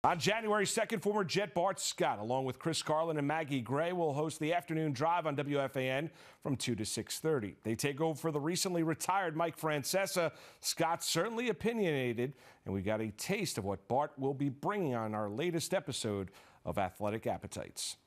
On January 2nd, former Jet Bart Scott, along with Chris Carlin and Maggie Gray, will host the afternoon drive on WFAN from 2 to 6:30. They take over for the recently retired Mike Francesa. Scott's certainly opinionated, and we got a taste of what Bart will be bringing on our latest episode of Athletic Appetites.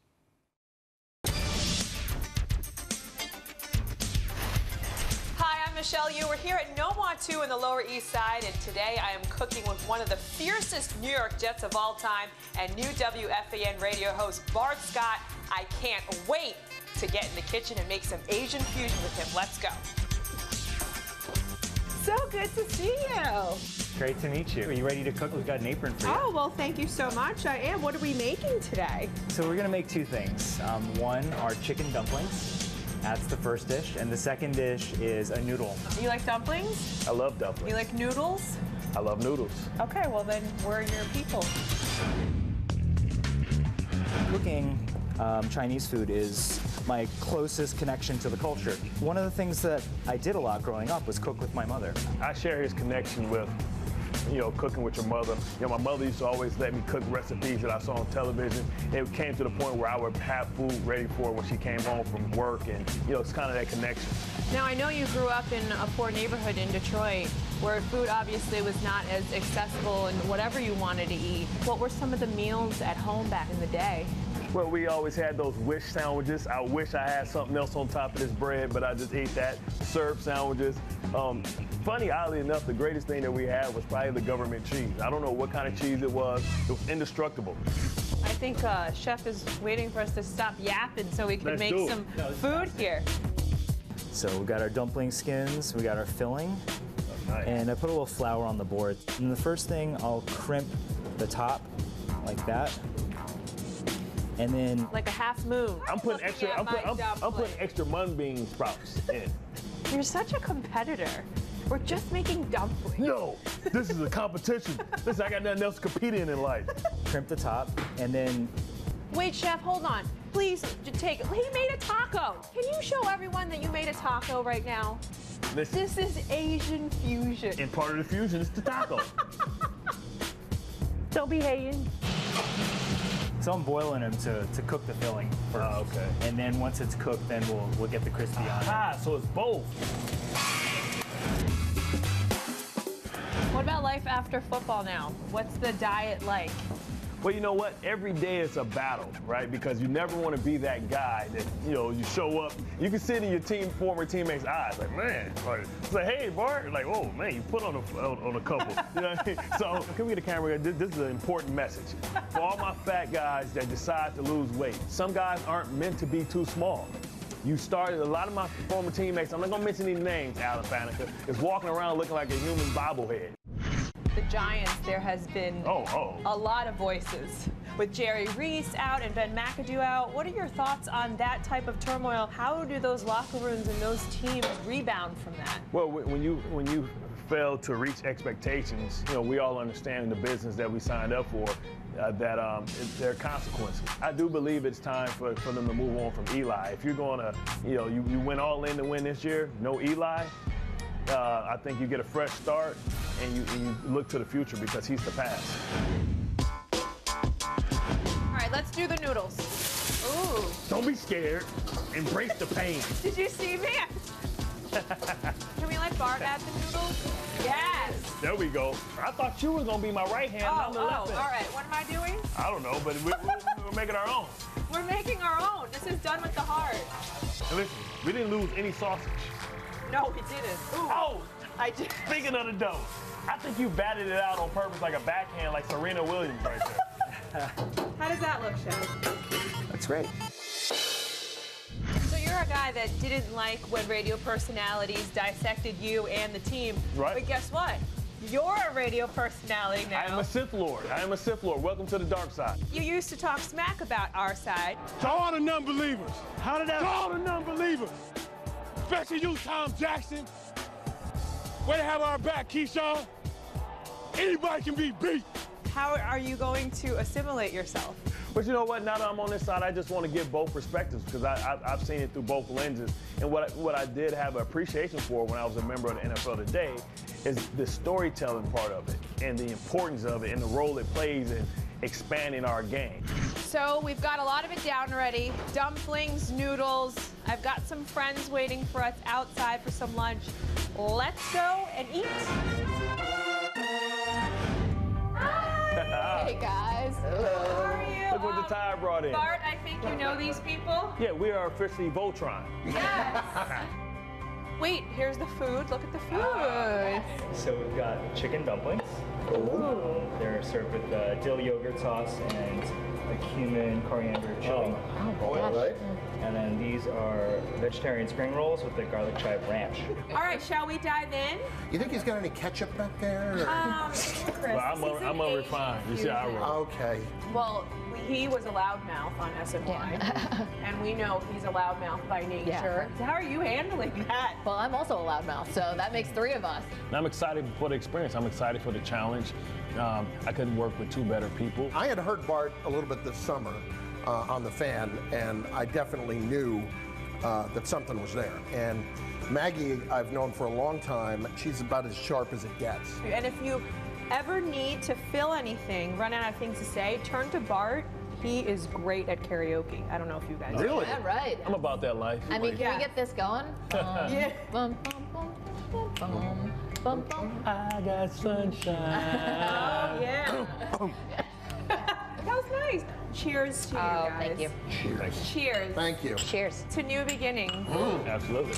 Michelle, you were here at Nom Wah Tu in the Lower East Side, and today I am cooking with one of the fiercest New York Jets of all time and new WFAN radio host Bart Scott. I can't wait to get in the kitchen and make some Asian fusion with him. Let's go. So good to see you. Great to meet you. Are you ready to cook? We've got an apron for you. Oh, well, thank you so much. I am. What are we making today? So we're going to make two things. One are chicken dumplings. That's the first dish. And the second dish is a noodle. You like dumplings? I love dumplings. You like noodles? I love noodles. Okay, well then we're your people. Cooking Chinese food is my closest connection to the culture. One of the things that I did a lot growing up was cook with my mother. I share his connection with, cooking with your mother. My mother used to always let me cook recipes that I saw on television. It came to the point where I would have food ready for her when she came home from work, and it's kind of that connection. Now, I know you grew up in a poor neighborhood in Detroit where food obviously was not as accessible and whatever you wanted to eat. What were some of the meals at home back in the day? Well, we always had those wish sandwiches. I wish I had something else on top of this bread, but I just ate that. Syrup sandwiches. Funny, oddly enough, the greatest thing that we had was probably the government cheese. I don't know what kind of cheese it was. It was indestructible. I think Chef is waiting for us to stop yapping so we can make some food here. So we got our dumpling skins, we got our filling, Nice. And I put a little flour on the board. And the first thing, I'll crimp the top like that. And then like a half moon. I'm putting extra mung bean sprouts in. You're such a competitor. We're just making dumplings. No, this is a competition. Listen, I got nothing else to compete in life. Crimp the top, and then... Wait, Chef, hold on. Please, take it. He made a taco. Can you show everyone that you made a taco right now? Listen, this is Asian fusion. And part of the fusion is the taco. Don't be hating. So I'm boiling them to cook the filling first. Oh, okay. And then once it's cooked, then we'll get the crispy on it. Ah, so it's both. What about life after football now? What's the diet like? Well, you know what? Every day is a battle, right? Because you never want to be that guy that, you show up. You can see it in your former teammates' eyes, like, man, it's like, hey, Bart, like, oh, man, you put on a couple. You know what I mean? So, can we get a camera? This is an important message. For all my fat guys that decide to lose weight, some guys aren't meant to be too small. You started, a lot of my former teammates, I'm not going to mention any names, Alan Faneca, is walking around looking like a human bobblehead. The Giants, there has been a lot of voices. With Jerry Reese out and Ben McAdoo out, what are your thoughts on that type of turmoil? How do those locker rooms and those teams rebound from that? Well, when you fail to reach expectations, we all understand in the business that we signed up for that there are consequences. I do believe it's time for them to move on from Eli. If you're going to, you went all in to win this year, no Eli, I think you get a fresh start and you look to the future because he's the past. All right, let's do the noodles. Ooh. Don't be scared. Embrace the pain. Did you see me? Can we let Bart add the noodles? Yes. There we go. I thought you were going to be my right hand, not the left hand. All right. What am I doing? I don't know, but we're making our own. We're making our own. This is done with the heart. And listen, we didn't lose any sausage. No, we didn't. Ooh. Oh, I did. Speaking of the dough, I think you batted it out on purpose like a backhand, like Serena Williams right there. How does that look, Chef? That's great. So you're a guy that didn't like when radio personalities dissected you and the team. Right. But guess what? You're a radio personality now. I am a Sith Lord. I am a Sith Lord. Welcome to the dark side. You used to talk smack about our side. To all the non-believers. How did that? To all the non-believers. Especially you, Tom Jackson. Way to have our back, Keyshawn. Anybody can be beat. How are you going to assimilate yourself? But you know what? Now that I'm on this side, I just want to give both perspectives because I've seen it through both lenses. And what I did have an appreciation for when I was a member of the NFL Today is the storytelling part of it and the importance of it and the role it plays expanding our game. So we've got a lot of it down already. Dumplings, noodles. I've got some friends waiting for us outside for some lunch. Let's go and eat. Hey guys. How are you? Look what the tide brought in. Bart, I think you know these people. Yeah, we are officially Voltron. Yes. Wait, here's the food. Look at the food. So we've got chicken dumplings. Ooh. They're served with dill yogurt sauce and a cumin, coriander, chili. Right. And then these are vegetarian spring rolls with the garlic chive ranch. All right, shall we dive in? You think he's got any ketchup back there? Chris, Well, I'm unrefined. You see how I roll. Okay. Well, he was a loudmouth on SNY, and we know he's a loudmouth by nature. Yeah. So how are you handling that? Well, I'm also a loudmouth, so that makes 3 of us. And I'm excited for the experience. I'm excited for the challenge. I couldn't work with 2 better people. I had heard Bart a little bit this summer on the fan, and I definitely knew that something was there. And Maggie, I've known for a long time. She's about as sharp as it gets. And if you ever need to fill anything, run out of things to say, turn to Bart. He is great at karaoke. I don't know if you guys Really? Yeah, right. I'm about that life. I mean, can Yeah. we get this going? Yeah. Bum, bum, bum, bum, bum, bum, bum. I got sunshine. Oh, yeah. That was nice. Cheers to you Oh, guys. thank you. Cheers. Cheers Thank you. Cheers. to new beginnings. Absolutely.